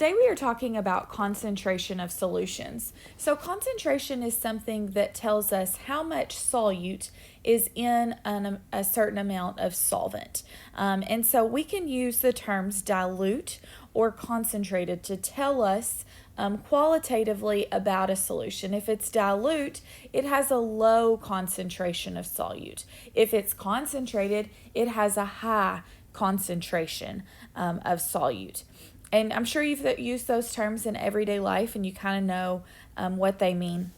Today we are talking about concentration of solutions. So concentration is something that tells us how much solute is in a certain amount of solvent. And so we can use the terms dilute or concentrated to tell us qualitatively about a solution. If it's dilute, it has a low concentration of solute. If it's concentrated, it has a high concentration of solute. And I'm sure you've used those terms in everyday life and you kind of know what they mean.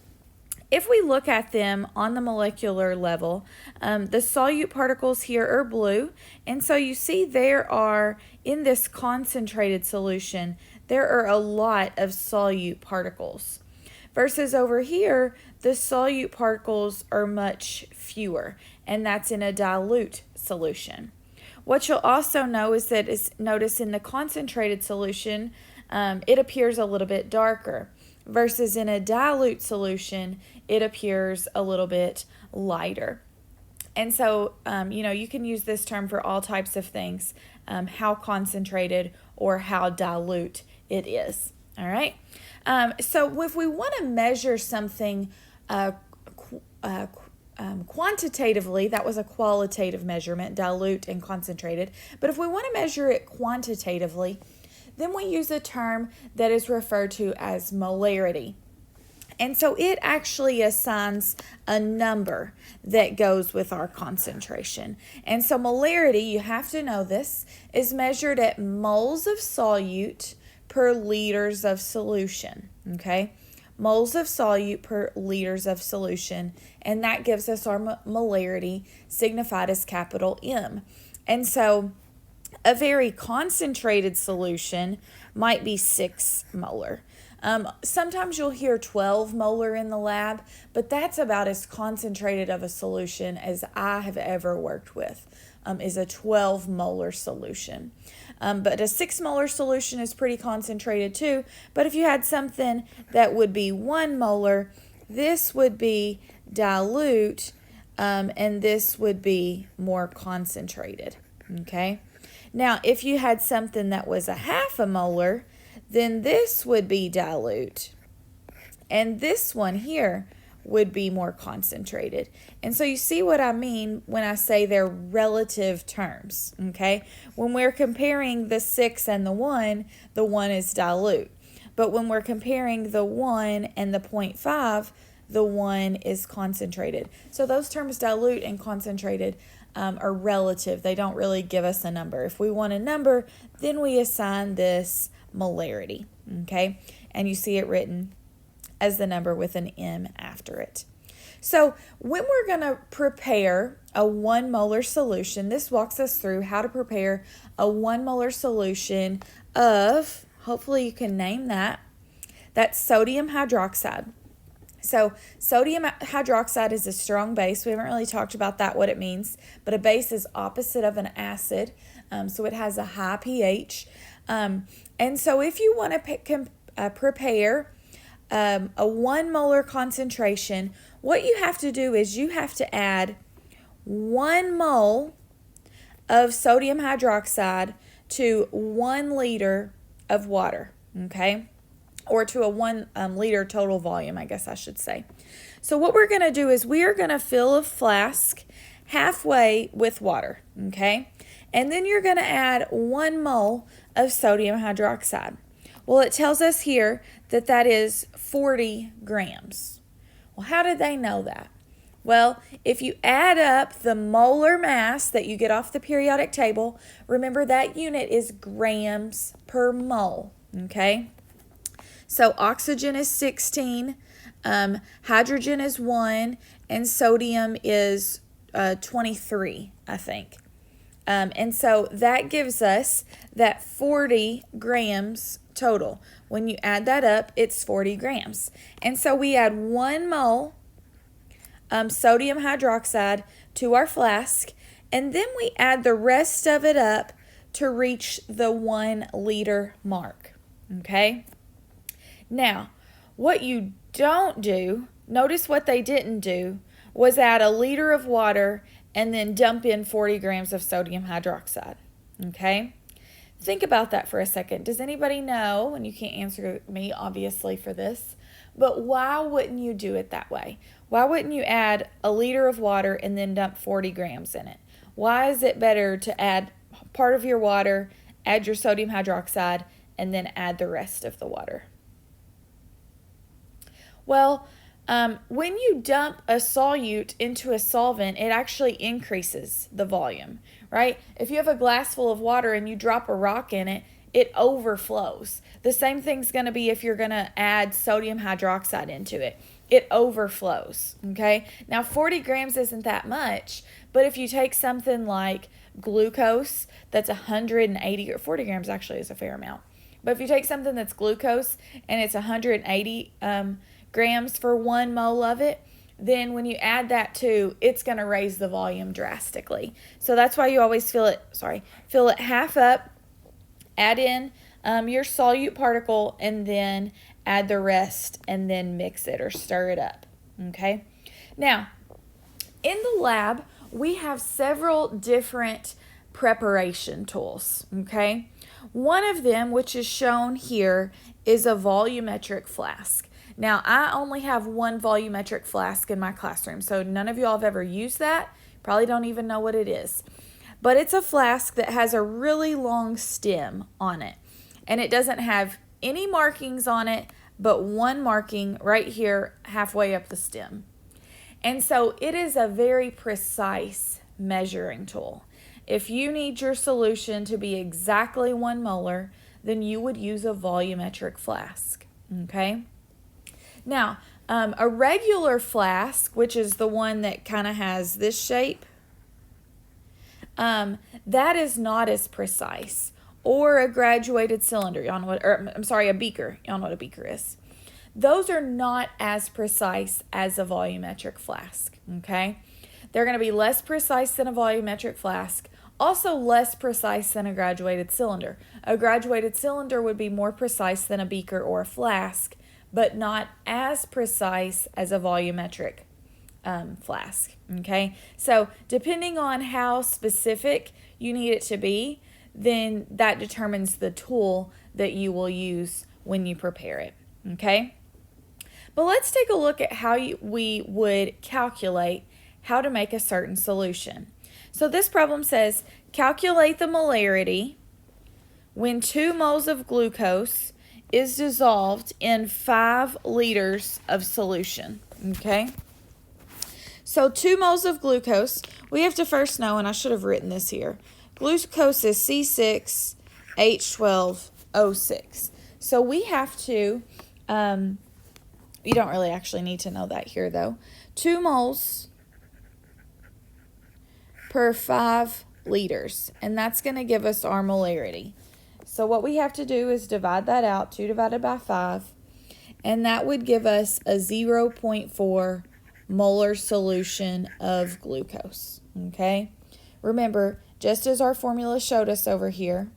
If we look at them on the molecular level, the solute particles here are blue. And so you see there are, in this concentrated solution, there are a lot of solute particles. Versus over here, the solute particles are much fewer, and that's in a dilute solution. What you'll also know is that notice in the concentrated solution, it appears a little bit darker, versus in a dilute solution, it appears a little bit lighter. And so, you can use this term for all types of things, how concentrated or how dilute it is. All right. So if we want to measure something quantitatively, that was a qualitative measurement, dilute and concentrated. But if we want to measure it quantitatively, then we use a term that is referred to as molarity. And so it actually assigns a number that goes with our concentration. And so molarity, you have to know this, is measured at moles of solute per liters of solution, okay? Moles of solute per liters of solution, and that gives us our molarity, signified as capital M. And so a very concentrated solution might be 6 molar. Sometimes you'll hear 12 molar in the lab, but that's about as concentrated of a solution as I have ever worked with, is a 12 molar solution. But a 6 molar solution is pretty concentrated too. But if you had something that would be 1 molar, this would be dilute, and this would be more concentrated. Okay. Now, if you had something that was a half a molar, then this would be dilute. And this one here would be more concentrated. And so you see what I mean when I say they're relative terms, okay? When we're comparing the 6 and the 1 is dilute. But when we're comparing the 1 and the 0.5, the 1 is concentrated. So those terms dilute and concentrated are relative. They don't really give us a number. If we want a number, then we assign this molarity, okay? And you see it written as the number with an M after it. So when we're going to prepare a 1 molar solution, this walks us through how to prepare a 1 molar solution of, hopefully you can name that, that's sodium hydroxide. So sodium hydroxide is a strong base. We haven't really talked about that, what it means, but a base is opposite of an acid, so it has a high pH. And so if you want to prepare a 1 molar concentration, what you have to do is you have to add 1 mole of sodium hydroxide to 1 liter of water, okay? Or to a 1 liter total volume, I guess I should say. So what we're going to do is we are going to fill a flask halfway with water, okay? And then you're going to add 1 mole of sodium hydroxide. Well, it tells us here that that is 40 grams. Well, how did they know that? Well, if you add up the molar mass that you get off the periodic table, remember that unit is grams per mole, okay? So oxygen is 16, hydrogen is 1, and sodium is 23, I think. And so that gives us that 40 grams total. When you add that up, it's 40 grams. And so we add 1 mole sodium hydroxide to our flask, and then we add the rest of it up to reach the 1 liter mark, okay? Now, what you don't do, notice what they didn't do, was add a liter of water and then dump in 40 grams of sodium hydroxide, okay? Think about that for a second. Does anybody know, and you can't answer me obviously for this, but why wouldn't you do it that way? Why wouldn't you add a liter of water and then dump 40 grams in it? Why is it better to add part of your water, add your sodium hydroxide, and then add the rest of the water? Well, when you dump a solute into a solvent, it actually increases the volume, right? If you have a glass full of water and you drop a rock in it, it overflows. The same thing's going to be if you're going to add sodium hydroxide into it. It overflows, okay? Now, 40 grams isn't that much, but if you take something like glucose that's 180, or 40 grams actually is a fair amount. But if you take something that's glucose and it's 180 grams for 1 mole of it, then when you add that to, it's going to raise the volume drastically. So that's why you always fill it half up, add in your solute particle, and then add the rest, and then mix it or stir it up, okay? Now, in the lab, we have several different preparation tools, okay? One of them, which is shown here, is a volumetric flask. Now, I only have one volumetric flask in my classroom, so none of y'all have ever used that. Probably don't even know what it is. But it's a flask that has a really long stem on it, and it doesn't have any markings on it, but one marking right here halfway up the stem. And so it is a very precise measuring tool. If you need your solution to be exactly 1 molar, then you would use a volumetric flask, okay? Now, a regular flask, which is the one that kind of has this shape, that is not as precise. Or a graduated cylinder, y'all know what, a beaker. Y'all know what a beaker is. Those are not as precise as a volumetric flask, okay? They're going to be less precise than a volumetric flask, also less precise than a graduated cylinder. A graduated cylinder would be more precise than a beaker or a flask, but not as precise as a volumetric flask, okay? So depending on how specific you need it to be, then that determines the tool that you will use when you prepare it, okay? But let's take a look at how we would calculate how to make a certain solution. So this problem says, calculate the molarity when 2 moles of glucose is dissolved in 5 liters of solution, okay? So 2 moles of glucose, we have to first know, and I should have written this here, glucose is C6H12O6. So we have to, you don't really actually need to know that here though. 2 moles per 5 liters. And that's going to give us our molarity. So what we have to do is divide that out, 2 divided by 5. And that would give us a 0.4 molar solution of glucose. Okay? Remember, just as our formula showed us over here,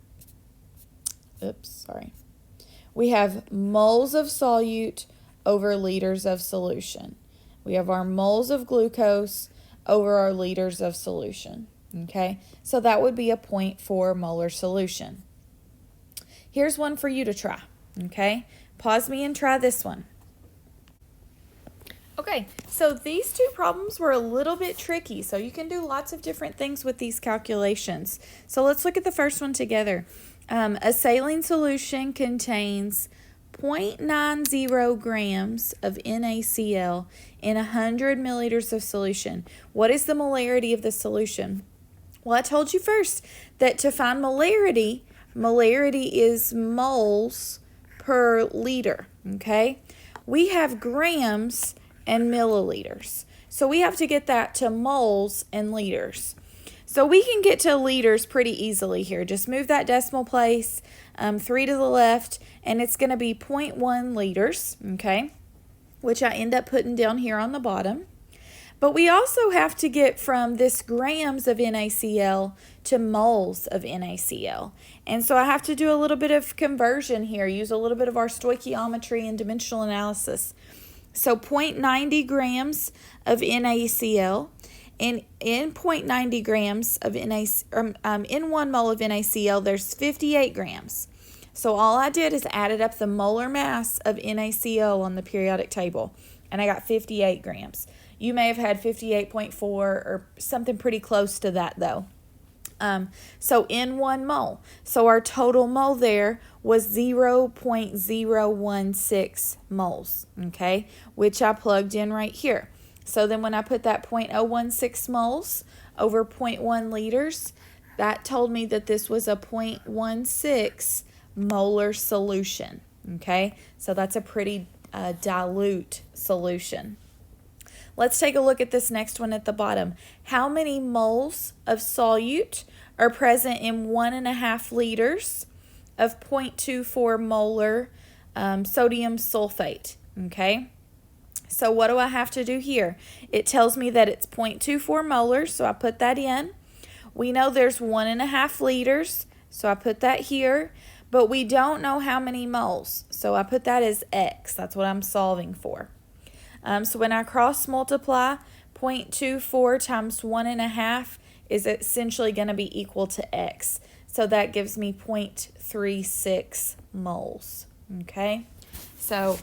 we have moles of solute over liters of solution. We have our moles of glucose over our liters of solution. Okay, so that would be a 0.4 molar solution. Here's one for you to try. Okay, pause me and try this one. Okay, so these two problems were a little bit tricky, so you can do lots of different things with these calculations. So let's look at the first one together. A saline solution contains 0.90 grams of NaCl in 100 milliliters of solution. What is the molarity of the solution? Well, I told you first that to find molarity is moles per liter, okay? We have grams and milliliters. So we have to get that to moles and liters. So we can get to liters pretty easily here. Just move that decimal place 3 to the left, and it's going to be 0.1 liters, okay, which I end up putting down here on the bottom. But we also have to get from this grams of NaCl to moles of NaCl. And so I have to do a little bit of conversion here, use a little bit of our stoichiometry and dimensional analysis. So 0.90 grams of NaCl, in 0.90 grams of in 1 mole of NaCl, there's 58 grams. So all I did is added up the molar mass of NaCl on the periodic table, and I got 58 grams. You may have had 58.4 or something pretty close to that, though. So in 1 mole. So our total mole there was 0.016 moles, okay, which I plugged in right here. So then when I put that 0.016 moles over 0.1 liters, that told me that this was a 0.16 molar solution, okay? So that's a pretty dilute solution. Let's take a look at this next one at the bottom. How many moles of solute are present in 1.5 liters of 0.24 molar sodium sulfate? Okay, so what do I have to do here? It tells me that it's 0.24 molar, so I put that in. We know there's 1.5 liters, so I put that here, but we don't know how many moles, so I put that as X. That's what I'm solving for. So when I cross multiply, 0.24 times 1.5 is essentially going to be equal to X. So that gives me 0.36 moles. Okay, so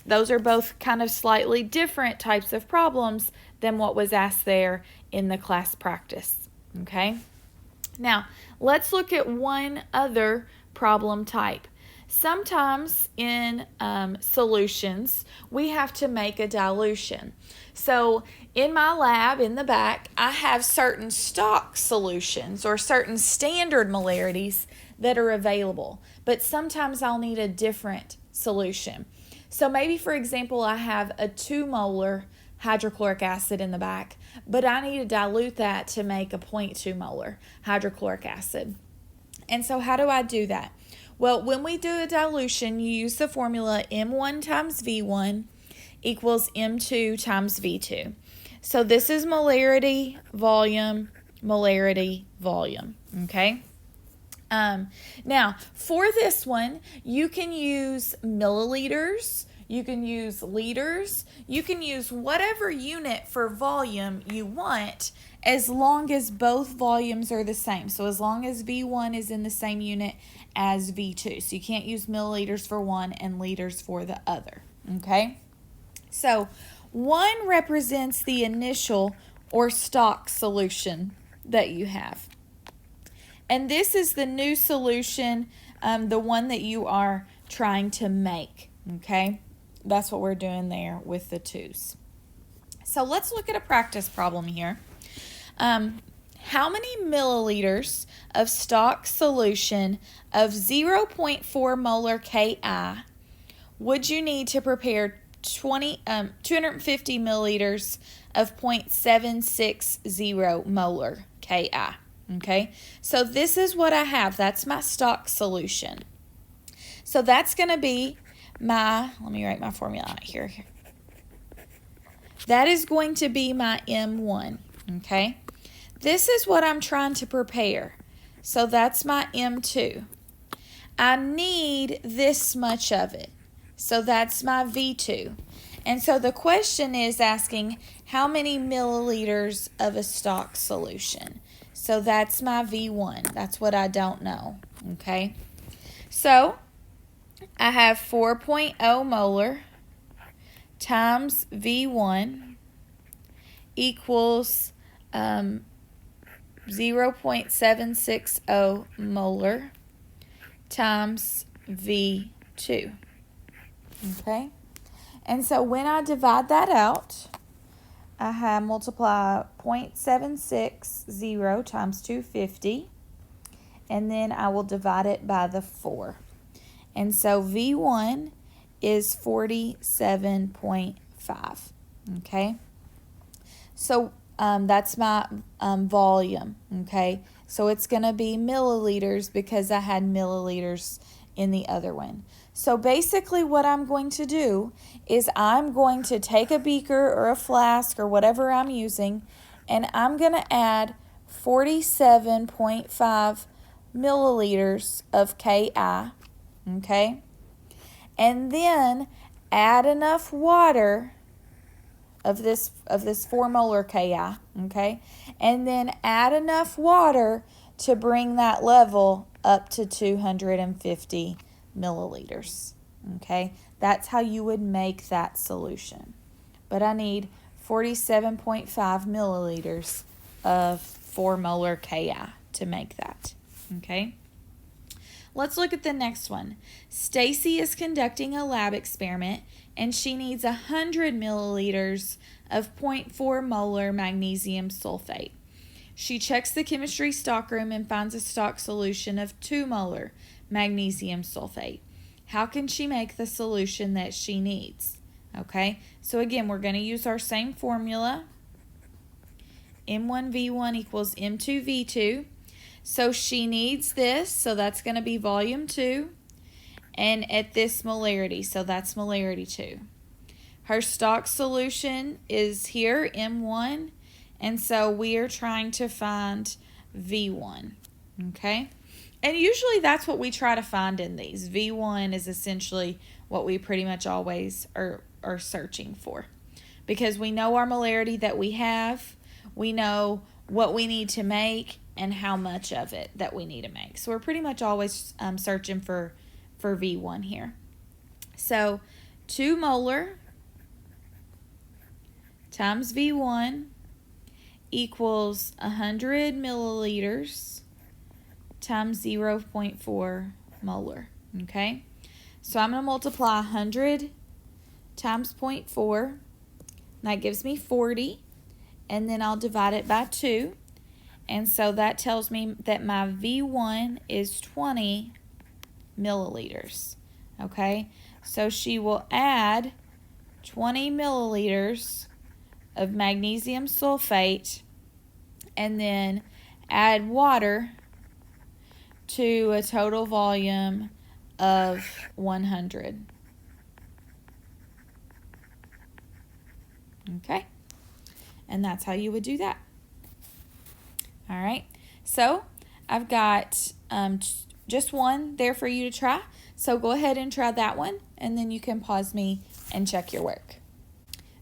those are both kind of slightly different types of problems than what was asked there in the class practice. Okay, now let's look at one other problem type. Sometimes in solutions, we have to make a dilution. So in my lab in the back, I have certain stock solutions or certain standard molarities that are available, but sometimes I'll need a different solution. So maybe, for example, I have a 2 molar hydrochloric acid in the back, but I need to dilute that to make a 0.2 molar hydrochloric acid. And so how do I do that? Well, when we do a dilution, you use the formula M1 times V1 equals M2 times V2. So this is molarity, volume, okay? Now, for this one, you can use milliliters, you can use liters, you can use whatever unit for volume you want, as long as both volumes are the same. So as long as V1 is in the same unit as V2. So you can't use milliliters for one and liters for the other, okay? So 1 represents the initial or stock solution that you have. And this is the new solution, the one that you are trying to make, okay? That's what we're doing there with the 2's. So let's look at a practice problem here. How many milliliters of stock solution of 0.4 molar Ki would you need to prepare 250 milliliters of 0.760 molar Ki? Okay, so this is what I have. That's my stock solution. So that's going to be let me write my formula out here. That is going to be my M1, okay? This is what I'm trying to prepare. So that's my M2. I need this much of it. So that's my V2. And so the question is asking how many milliliters of a stock solution. So that's my V1. That's what I don't know, okay? So I have 4.0 molar times V1 equals 0.760 molar times V2. Okay? And so when I divide that out, I have multiply 0.760 times 250, and then I will divide it by the 4. And so V1 is 47.5. Okay? So that's my volume, okay? So it's going to be milliliters because I had milliliters in the other one. So basically what I'm going to do is I'm going to take a beaker or a flask or whatever I'm using, and I'm going to add 47.5 milliliters of Ki, okay? And then add enough water of this 4 molar Ki, okay? And then add enough water to bring that level up to 250 milliliters, okay? That's how you would make that solution. But I need 47.5 milliliters of 4 molar Ki to make that, okay? Let's look at the next one. Stacy is conducting a lab experiment and she needs 100 milliliters of 0.4 molar magnesium sulfate. She checks the chemistry stockroom and finds a stock solution of 2 molar magnesium sulfate. How can she make the solution that she needs? Okay, so again, we're going to use our same formula. M1V1 equals M2V2. So she needs this, so that's going to be volume 2, and at this molarity, so that's molarity 2. Her stock solution is here, M1, and so we are trying to find V1, okay? And usually that's what we try to find in these. V1 is essentially what we pretty much always are searching for, because we know our molarity that we have, we know what we need to make, and how much of it that we need to make. So we're pretty much always searching for V1 here. So 2 molar times V1 equals 100 milliliters times 0.4 molar, okay? So I'm going to multiply 100 times 0.4, that gives me 40, and then I'll divide it by 2. And so that tells me that my V1 is 20 milliliters, okay? So she will add 20 milliliters of magnesium sulfate and then add water to a total volume of 100. Okay? And that's how you would do that. All right, so I've got just one there for you to try. So go ahead and try that one, and then you can pause me and check your work.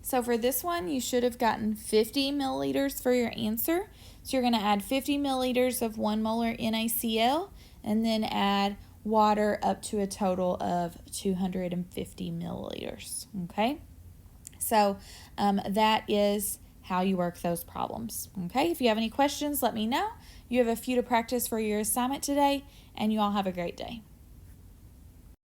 So for this one, you should have gotten 50 milliliters for your answer. So you're going to add 50 milliliters of 1 molar NaCl, and then add water up to a total of 250 milliliters, okay? So that is how you work those problems. Okay, if you have any questions, let me know. You have a few to practice for your assignment today, and you all have a great day.